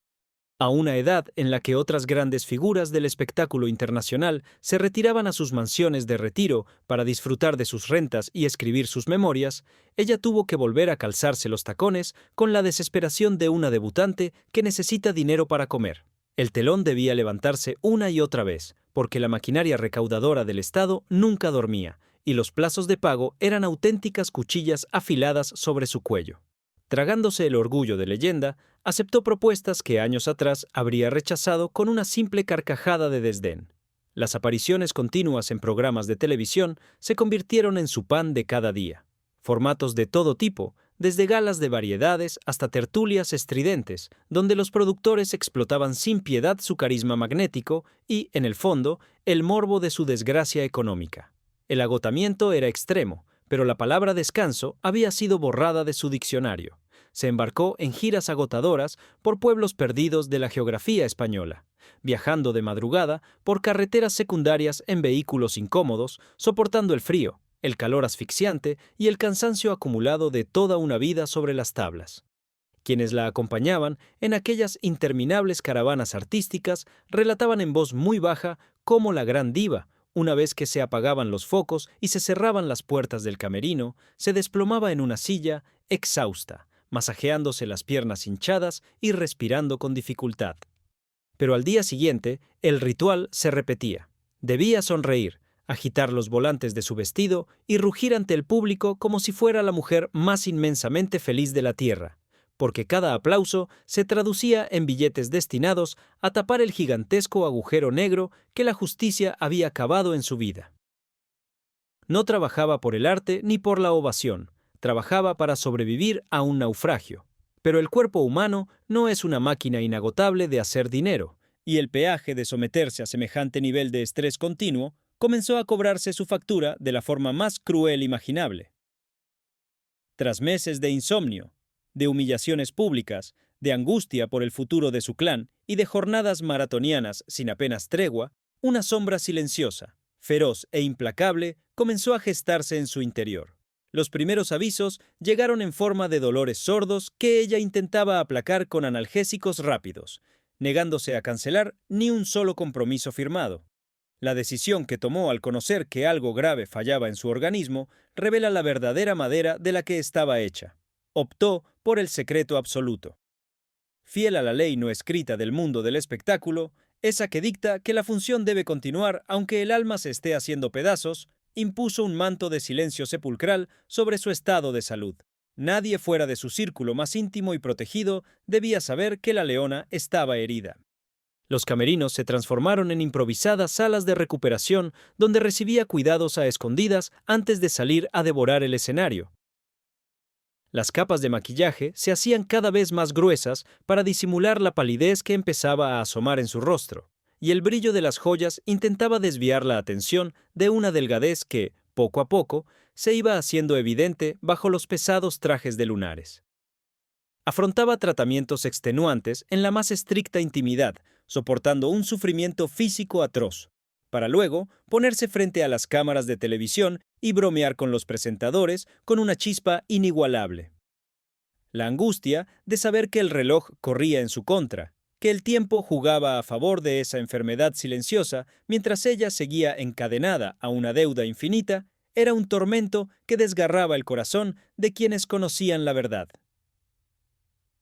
A una edad en la que otras grandes figuras del espectáculo internacional se retiraban a sus mansiones de retiro para disfrutar de sus rentas y escribir sus memorias, ella tuvo que volver a calzarse los tacones con la desesperación de una debutante que necesita dinero para comer. El telón debía levantarse una y otra vez, porque la maquinaria recaudadora del Estado nunca dormía, y los plazos de pago eran auténticas cuchillas afiladas sobre su cuello. Tragándose el orgullo de leyenda, aceptó propuestas que años atrás habría rechazado con una simple carcajada de desdén. Las apariciones continuas en programas de televisión se convirtieron en su pan de cada día. Formatos de todo tipo, desde galas de variedades hasta tertulias estridentes, donde los productores explotaban sin piedad su carisma magnético y, en el fondo, el morbo de su desgracia económica. El agotamiento era extremo, pero la palabra descanso había sido borrada de su diccionario. Se embarcó en giras agotadoras por pueblos perdidos de la geografía española, viajando de madrugada por carreteras secundarias en vehículos incómodos, soportando el frío, el calor asfixiante y el cansancio acumulado de toda una vida sobre las tablas. Quienes la acompañaban en aquellas interminables caravanas artísticas relataban en voz muy baja cómo la gran diva, una vez que se apagaban los focos y se cerraban las puertas del camerino, se desplomaba en una silla, exhausta, masajeándose las piernas hinchadas y respirando con dificultad. Pero al día siguiente, el ritual se repetía. Debía sonreír, agitar los volantes de su vestido y rugir ante el público como si fuera la mujer más inmensamente feliz de la tierra, porque cada aplauso se traducía en billetes destinados a tapar el gigantesco agujero negro que la justicia había cavado en su vida. No trabajaba por el arte ni por la ovación, trabajaba para sobrevivir a un naufragio. Pero el cuerpo humano no es una máquina inagotable de hacer dinero, y el peaje de someterse a semejante nivel de estrés continuo comenzó a cobrarse su factura de la forma más cruel imaginable. Tras meses de insomnio, de humillaciones públicas, de angustia por el futuro de su clan y de jornadas maratonianas sin apenas tregua, una sombra silenciosa, feroz e implacable comenzó a gestarse en su interior. Los primeros avisos llegaron en forma de dolores sordos que ella intentaba aplacar con analgésicos rápidos, negándose a cancelar ni un solo compromiso firmado. La decisión que tomó al conocer que algo grave fallaba en su organismo revela la verdadera madera de la que estaba hecha. Optó por el secreto absoluto. Fiel a la ley no escrita del mundo del espectáculo, esa que dicta que la función debe continuar aunque el alma se esté haciendo pedazos, impuso un manto de silencio sepulcral sobre su estado de salud. Nadie fuera de su círculo más íntimo y protegido debía saber que la leona estaba herida. Los camerinos se transformaron en improvisadas salas de recuperación donde recibía cuidados a escondidas antes de salir a devorar el escenario. Las capas de maquillaje se hacían cada vez más gruesas para disimular la palidez que empezaba a asomar en su rostro, y el brillo de las joyas intentaba desviar la atención de una delgadez que, poco a poco, se iba haciendo evidente bajo los pesados trajes de lunares. Afrontaba tratamientos extenuantes en la más estricta intimidad, soportando un sufrimiento físico atroz, para luego ponerse frente a las cámaras de televisión y bromear con los presentadores con una chispa inigualable. La angustia de saber que el reloj corría en su contra, que el tiempo jugaba a favor de esa enfermedad silenciosa mientras ella seguía encadenada a una deuda infinita, era un tormento que desgarraba el corazón de quienes conocían la verdad.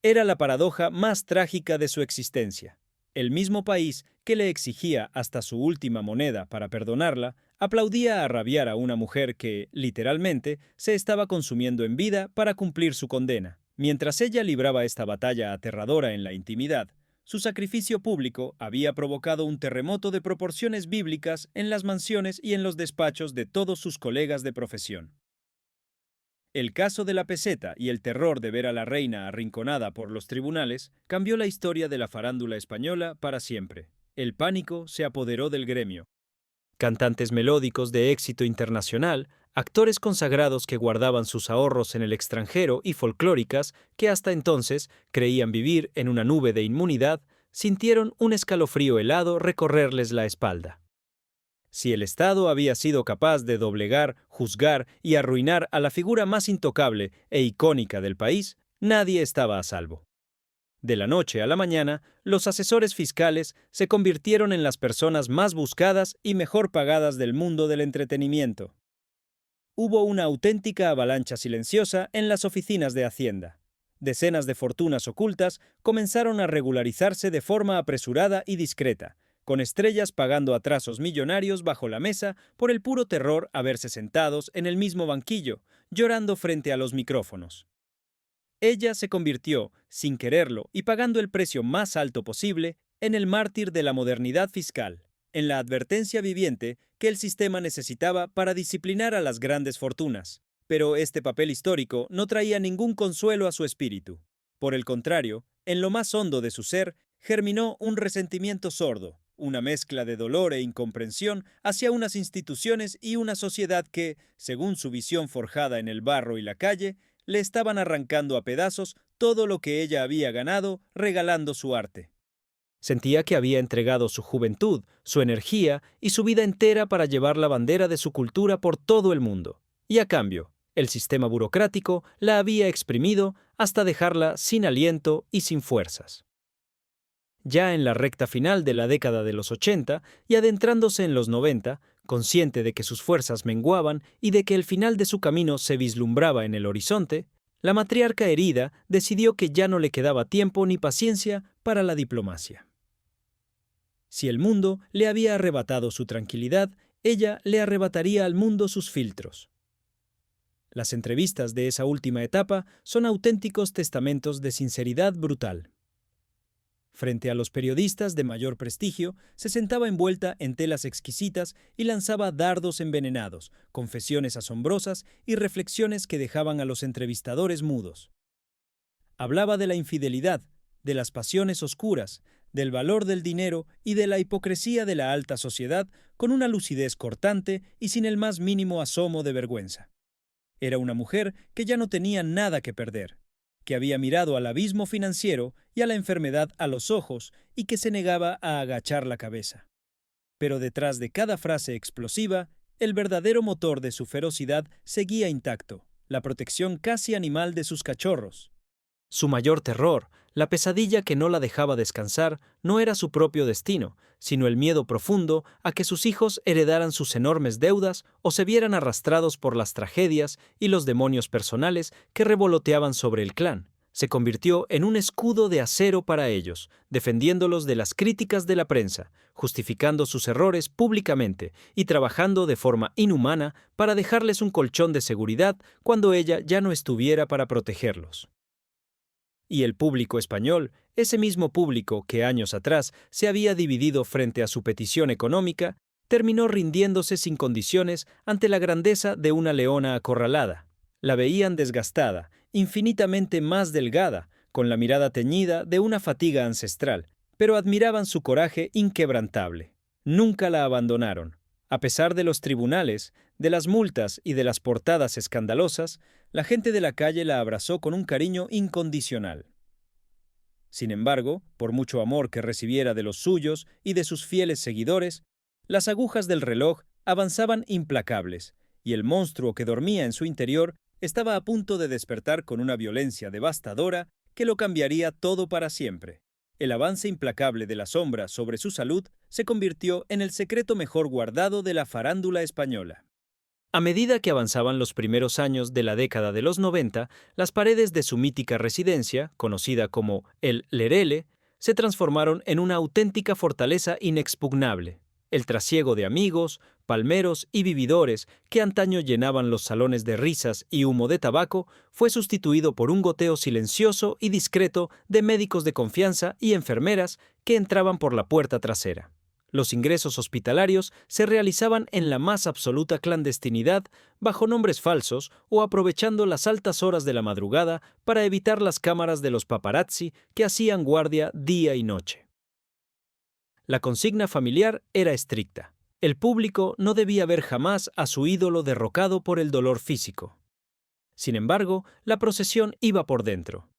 Era la paradoja más trágica de su existencia. El mismo país que le exigía hasta su última moneda para perdonarla, aplaudía a rabiar a una mujer que, literalmente, se estaba consumiendo en vida para cumplir su condena. Mientras ella libraba esta batalla aterradora en la intimidad, su sacrificio público había provocado un terremoto de proporciones bíblicas en las mansiones y en los despachos de todos sus colegas de profesión. El caso de la peseta y el terror de ver a la reina arrinconada por los tribunales cambió la historia de la farándula española para siempre. El pánico se apoderó del gremio. Cantantes melódicos de éxito internacional, actores consagrados que guardaban sus ahorros en el extranjero y folclóricas que hasta entonces creían vivir en una nube de inmunidad, sintieron un escalofrío helado recorrerles la espalda. Si el Estado había sido capaz de doblegar, juzgar y arruinar a la figura más intocable e icónica del país, nadie estaba a salvo. De la noche a la mañana, los asesores fiscales se convirtieron en las personas más buscadas y mejor pagadas del mundo del entretenimiento. Hubo una auténtica avalancha silenciosa en las oficinas de Hacienda. Decenas de fortunas ocultas comenzaron a regularizarse de forma apresurada y discreta, con estrellas pagando atrasos millonarios bajo la mesa por el puro terror a verse sentados en el mismo banquillo, llorando frente a los micrófonos. Ella se convirtió, sin quererlo y pagando el precio más alto posible, en el mártir de la modernidad fiscal, en la advertencia viviente que el sistema necesitaba para disciplinar a las grandes fortunas. Pero este papel histórico no traía ningún consuelo a su espíritu. Por el contrario, en lo más hondo de su ser, germinó un resentimiento sordo, una mezcla de dolor e incomprensión hacia unas instituciones y una sociedad que, según su visión forjada en el barro y la calle, le estaban arrancando a pedazos todo lo que ella había ganado regalando su arte. Sentía que había entregado su juventud, su energía y su vida entera para llevar la bandera de su cultura por todo el mundo. Y a cambio, el sistema burocrático la había exprimido hasta dejarla sin aliento y sin fuerzas. Ya en la recta final de la década de los 80 y adentrándose en los 90, consciente de que sus fuerzas menguaban y de que el final de su camino se vislumbraba en el horizonte, la matriarca herida decidió que ya no le quedaba tiempo ni paciencia para la diplomacia. Si el mundo le había arrebatado su tranquilidad, ella le arrebataría al mundo sus filtros. Las entrevistas de esa última etapa son auténticos testamentos de sinceridad brutal. Frente a los periodistas de mayor prestigio, se sentaba envuelta en telas exquisitas y lanzaba dardos envenenados, confesiones asombrosas y reflexiones que dejaban a los entrevistadores mudos. Hablaba de la infidelidad, de las pasiones oscuras, del valor del dinero y de la hipocresía de la alta sociedad con una lucidez cortante y sin el más mínimo asomo de vergüenza. Era una mujer que ya no tenía nada que perder, que había mirado al abismo financiero y a la enfermedad a los ojos y que se negaba a agachar la cabeza. Pero detrás de cada frase explosiva, el verdadero motor de su ferocidad seguía intacto, la protección casi animal de sus cachorros. Su mayor terror, la pesadilla que no la dejaba descansar, no era su propio destino, sino el miedo profundo a que sus hijos heredaran sus enormes deudas o se vieran arrastrados por las tragedias y los demonios personales que revoloteaban sobre el clan. Se convirtió en un escudo de acero para ellos, defendiéndolos de las críticas de la prensa, justificando sus errores públicamente y trabajando de forma inhumana para dejarles un colchón de seguridad cuando ella ya no estuviera para protegerlos. Y el público español, ese mismo público que años atrás se había dividido frente a su petición económica, terminó rindiéndose sin condiciones ante la grandeza de una leona acorralada. La veían desgastada, infinitamente más delgada, con la mirada teñida de una fatiga ancestral, pero admiraban su coraje inquebrantable. Nunca la abandonaron. A pesar de los tribunales, de las multas y de las portadas escandalosas, la gente de la calle la abrazó con un cariño incondicional. Sin embargo, por mucho amor que recibiera de los suyos y de sus fieles seguidores, las agujas del reloj avanzaban implacables, y el monstruo que dormía en su interior estaba a punto de despertar con una violencia devastadora que lo cambiaría todo para siempre. El avance implacable de la sombra sobre su salud se convirtió en el secreto mejor guardado de la farándula española. A medida que avanzaban los primeros años de la década de los 90, las paredes de su mítica residencia, conocida como el Lerele, se transformaron en una auténtica fortaleza inexpugnable. El trasiego de amigos, palmeros y vividores que antaño llenaban los salones de risas y humo de tabaco fue sustituido por un goteo silencioso y discreto de médicos de confianza y enfermeras que entraban por la puerta trasera. Los ingresos hospitalarios se realizaban en la más absoluta clandestinidad, bajo nombres falsos o aprovechando las altas horas de la madrugada para evitar las cámaras de los paparazzi que hacían guardia día y noche. La consigna familiar era estricta. El público no debía ver jamás a su ídolo derrocado por el dolor físico. Sin embargo, la procesión iba por dentro.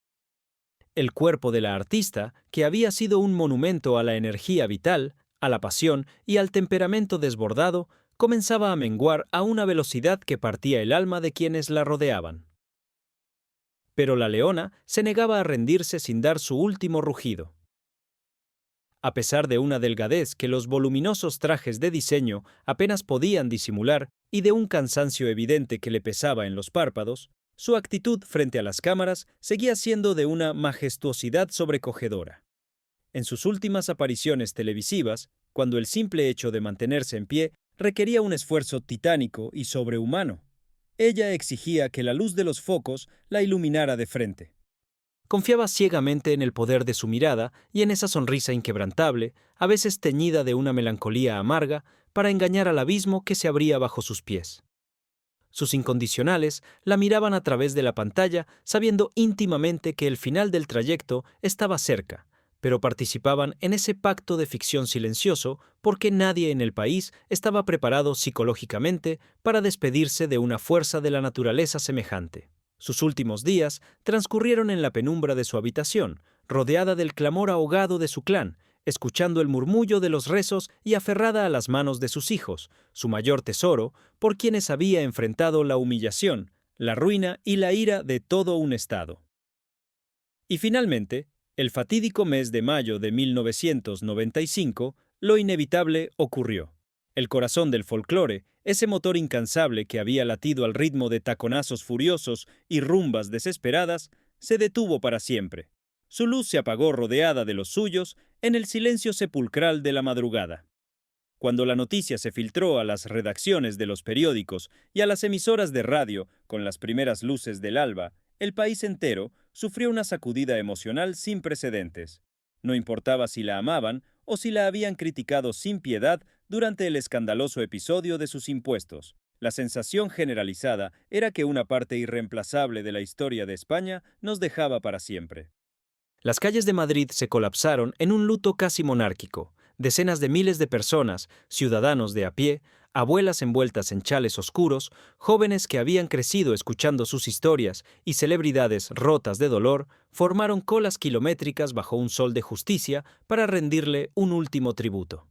El cuerpo de la artista, que había sido un monumento a la energía vital, a la pasión y al temperamento desbordado, comenzaba a menguar a una velocidad que partía el alma de quienes la rodeaban. Pero la leona se negaba a rendirse sin dar su último rugido. A pesar de una delgadez que los voluminosos trajes de diseño apenas podían disimular y de un cansancio evidente que le pesaba en los párpados, su actitud frente a las cámaras seguía siendo de una majestuosidad sobrecogedora. En sus últimas apariciones televisivas, cuando el simple hecho de mantenerse en pie requería un esfuerzo titánico y sobrehumano, ella exigía que la luz de los focos la iluminara de frente. Confiaba ciegamente en el poder de su mirada y en esa sonrisa inquebrantable, a veces teñida de una melancolía amarga, para engañar al abismo que se abría bajo sus pies. Sus incondicionales la miraban a través de la pantalla, sabiendo íntimamente que el final del trayecto estaba cerca, pero participaban en ese pacto de ficción silencioso porque nadie en el país estaba preparado psicológicamente para despedirse de una fuerza de la naturaleza semejante. Sus últimos días transcurrieron en la penumbra de su habitación, rodeada del clamor ahogado de su clan, escuchando el murmullo de los rezos y aferrada a las manos de sus hijos, su mayor tesoro, por quienes había enfrentado la humillación, la ruina y la ira de todo un estado. Y finalmente, el fatídico mes de mayo de 1995, lo inevitable ocurrió. El corazón del folclore, ese motor incansable que había latido al ritmo de taconazos furiosos y rumbas desesperadas, se detuvo para siempre. Su luz se apagó rodeada de los suyos en el silencio sepulcral de la madrugada. Cuando la noticia se filtró a las redacciones de los periódicos y a las emisoras de radio con las primeras luces del alba, el país entero sufrió una sacudida emocional sin precedentes. No importaba si la amaban o si la habían criticado sin piedad durante el escandaloso episodio de sus impuestos. La sensación generalizada era que una parte irreemplazable de la historia de España nos dejaba para siempre. Las calles de Madrid se colapsaron en un luto casi monárquico. Decenas de miles de personas, ciudadanos de a pie, abuelas envueltas en chales oscuros, jóvenes que habían crecido escuchando sus historias y celebridades rotas de dolor, formaron colas kilométricas bajo un sol de justicia para rendirle un último tributo.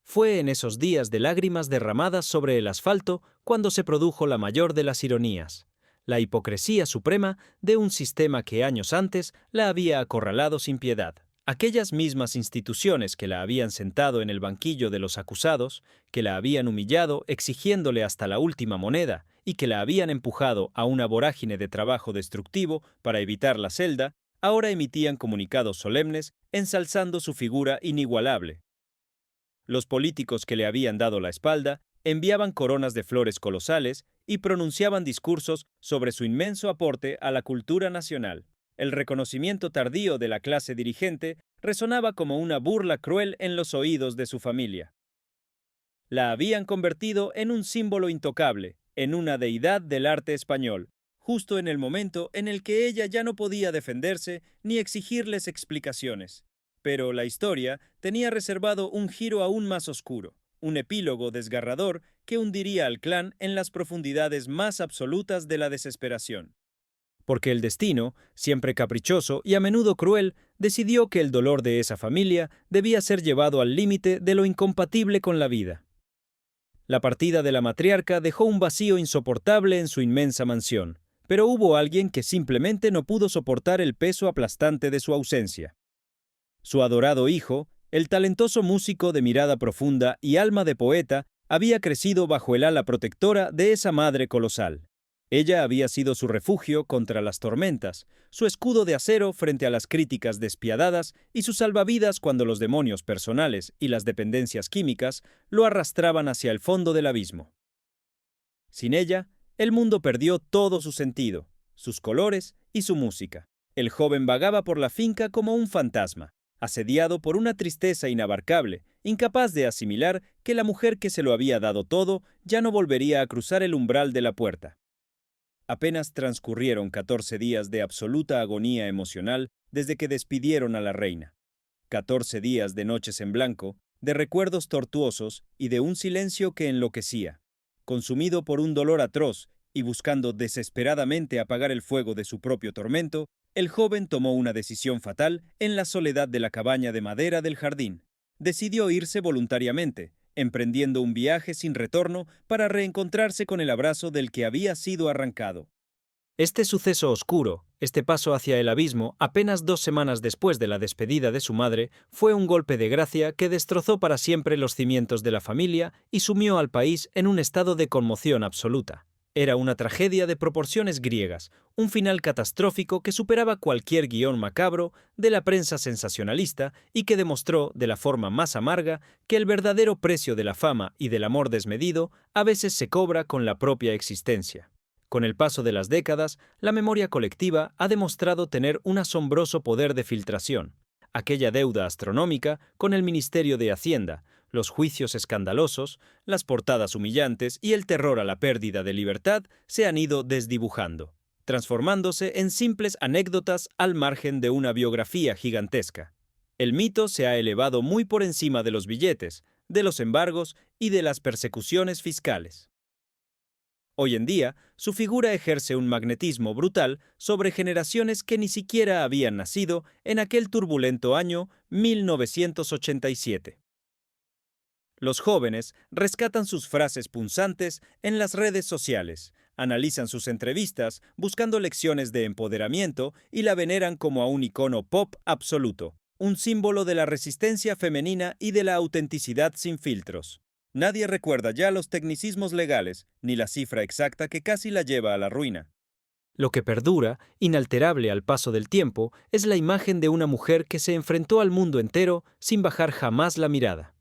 Fue en esos días de lágrimas derramadas sobre el asfalto cuando se produjo la mayor de las ironías, la hipocresía suprema de un sistema que años antes la había acorralado sin piedad. Aquellas mismas instituciones que la habían sentado en el banquillo de los acusados, que la habían humillado exigiéndole hasta la última moneda y que la habían empujado a una vorágine de trabajo destructivo para evitar la celda, ahora emitían comunicados solemnes ensalzando su figura inigualable. Los políticos que le habían dado la espalda enviaban coronas de flores colosales y pronunciaban discursos sobre su inmenso aporte a la cultura nacional. El reconocimiento tardío de la clase dirigente resonaba como una burla cruel en los oídos de su familia. La habían convertido en un símbolo intocable, en una deidad del arte español, justo en el momento en el que ella ya no podía defenderse ni exigirles explicaciones. Pero la historia tenía reservado un giro aún más oscuro, un epílogo desgarrador que hundiría al clan en las profundidades más absolutas de la desesperación. Porque el destino, siempre caprichoso y a menudo cruel, decidió que el dolor de esa familia debía ser llevado al límite de lo incompatible con la vida. La partida de la matriarca dejó un vacío insoportable en su inmensa mansión, pero hubo alguien que simplemente no pudo soportar el peso aplastante de su ausencia. Su adorado hijo, el talentoso músico de mirada profunda y alma de poeta, había crecido bajo el ala protectora de esa madre colosal. Ella había sido su refugio contra las tormentas, su escudo de acero frente a las críticas despiadadas y su salvavidas cuando los demonios personales y las dependencias químicas lo arrastraban hacia el fondo del abismo. Sin ella, el mundo perdió todo su sentido, sus colores y su música. El joven vagaba por la finca como un fantasma, asediado por una tristeza inabarcable, incapaz de asimilar que la mujer que se lo había dado todo ya no volvería a cruzar el umbral de la puerta. Apenas transcurrieron 14 días de absoluta agonía emocional desde que despidieron a la reina. 14 días de noches en blanco, de recuerdos tortuosos y de un silencio que enloquecía. Consumido por un dolor atroz y buscando desesperadamente apagar el fuego de su propio tormento, el joven tomó una decisión fatal en la soledad de la cabaña de madera del jardín. Decidió irse voluntariamente, emprendiendo un viaje sin retorno para reencontrarse con el abrazo del que había sido arrancado. Este suceso oscuro, este paso hacia el abismo, apenas 2 semanas después de la despedida de su madre, fue un golpe de gracia que destrozó para siempre los cimientos de la familia y sumió al país en un estado de conmoción absoluta. Era una tragedia de proporciones griegas, un final catastrófico que superaba cualquier guión macabro de la prensa sensacionalista y que demostró, de la forma más amarga, que el verdadero precio de la fama y del amor desmedido a veces se cobra con la propia existencia. Con el paso de las décadas, la memoria colectiva ha demostrado tener un asombroso poder de filtración. Aquella deuda astronómica con el Ministerio de Hacienda, los juicios escandalosos, las portadas humillantes y el terror a la pérdida de libertad se han ido desdibujando, transformándose en simples anécdotas al margen de una biografía gigantesca. El mito se ha elevado muy por encima de los billetes, de los embargos y de las persecuciones fiscales. Hoy en día, su figura ejerce un magnetismo brutal sobre generaciones que ni siquiera habían nacido en aquel turbulento año 1987. Los jóvenes rescatan sus frases punzantes en las redes sociales, analizan sus entrevistas buscando lecciones de empoderamiento y la veneran como a un icono pop absoluto, un símbolo de la resistencia femenina y de la autenticidad sin filtros. Nadie recuerda ya los tecnicismos legales, ni la cifra exacta que casi la lleva a la ruina. Lo que perdura, inalterable al paso del tiempo, es la imagen de una mujer que se enfrentó al mundo entero sin bajar jamás la mirada.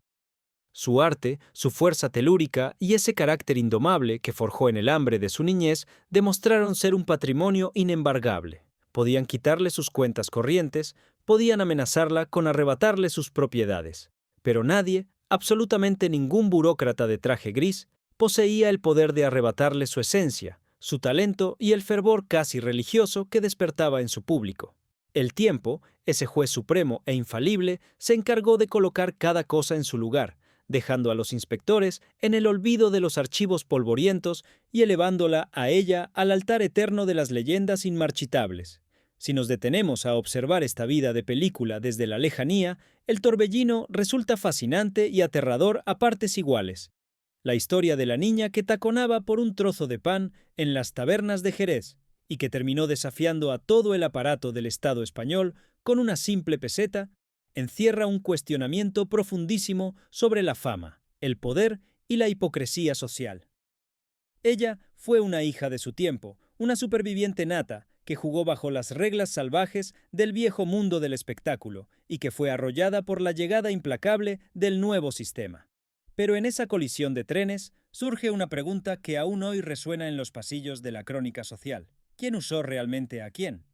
Su arte, su fuerza telúrica y ese carácter indomable que forjó en el hambre de su niñez demostraron ser un patrimonio inembargable. Podían quitarle sus cuentas corrientes, podían amenazarla con arrebatarle sus propiedades, pero nadie, absolutamente ningún burócrata de traje gris, poseía el poder de arrebatarle su esencia, su talento y el fervor casi religioso que despertaba en su público. El tiempo, ese juez supremo e infalible, se encargó de colocar cada cosa en su lugar, dejando a los inspectores en el olvido de los archivos polvorientos y elevándola a ella al altar eterno de las leyendas inmarchitables. Si nos detenemos a observar esta vida de película desde la lejanía, el torbellino resulta fascinante y aterrador a partes iguales. La historia de la niña que taconaba por un trozo de pan en las tabernas de Jerez y que terminó desafiando a todo el aparato del Estado español con una simple peseta, encierra un cuestionamiento profundísimo sobre la fama, el poder y la hipocresía social. Ella fue una hija de su tiempo, una superviviente nata que jugó bajo las reglas salvajes del viejo mundo del espectáculo y que fue arrollada por la llegada implacable del nuevo sistema. Pero en esa colisión de trenes surge una pregunta que aún hoy resuena en los pasillos de la crónica social. ¿Quién usó realmente a quién?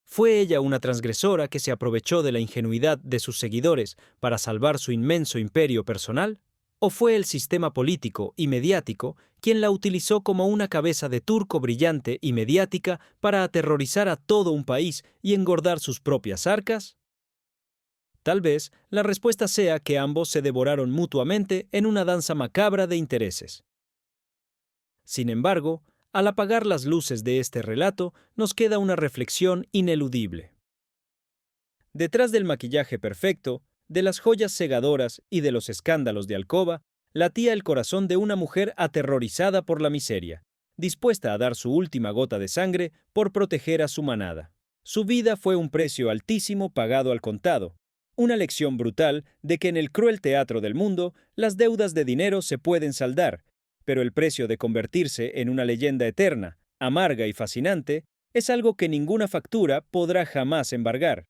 ¿Fue ella una transgresora que se aprovechó de la ingenuidad de sus seguidores para salvar su inmenso imperio personal? ¿O fue el sistema político y mediático quien la utilizó como una cabeza de turco brillante y mediática para aterrorizar a todo un país y engordar sus propias arcas? Tal vez la respuesta sea que ambos se devoraron mutuamente en una danza macabra de intereses. Sin embargo, al apagar las luces de este relato, nos queda una reflexión ineludible. Detrás del maquillaje perfecto, de las joyas cegadoras y de los escándalos de alcoba, latía el corazón de una mujer aterrorizada por la miseria, dispuesta a dar su última gota de sangre por proteger a su manada. Su vida fue un precio altísimo pagado al contado, una lección brutal de que en el cruel teatro del mundo las deudas de dinero se pueden saldar, pero el precio de convertirse en una leyenda eterna, amarga y fascinante, es algo que ninguna factura podrá jamás embargar.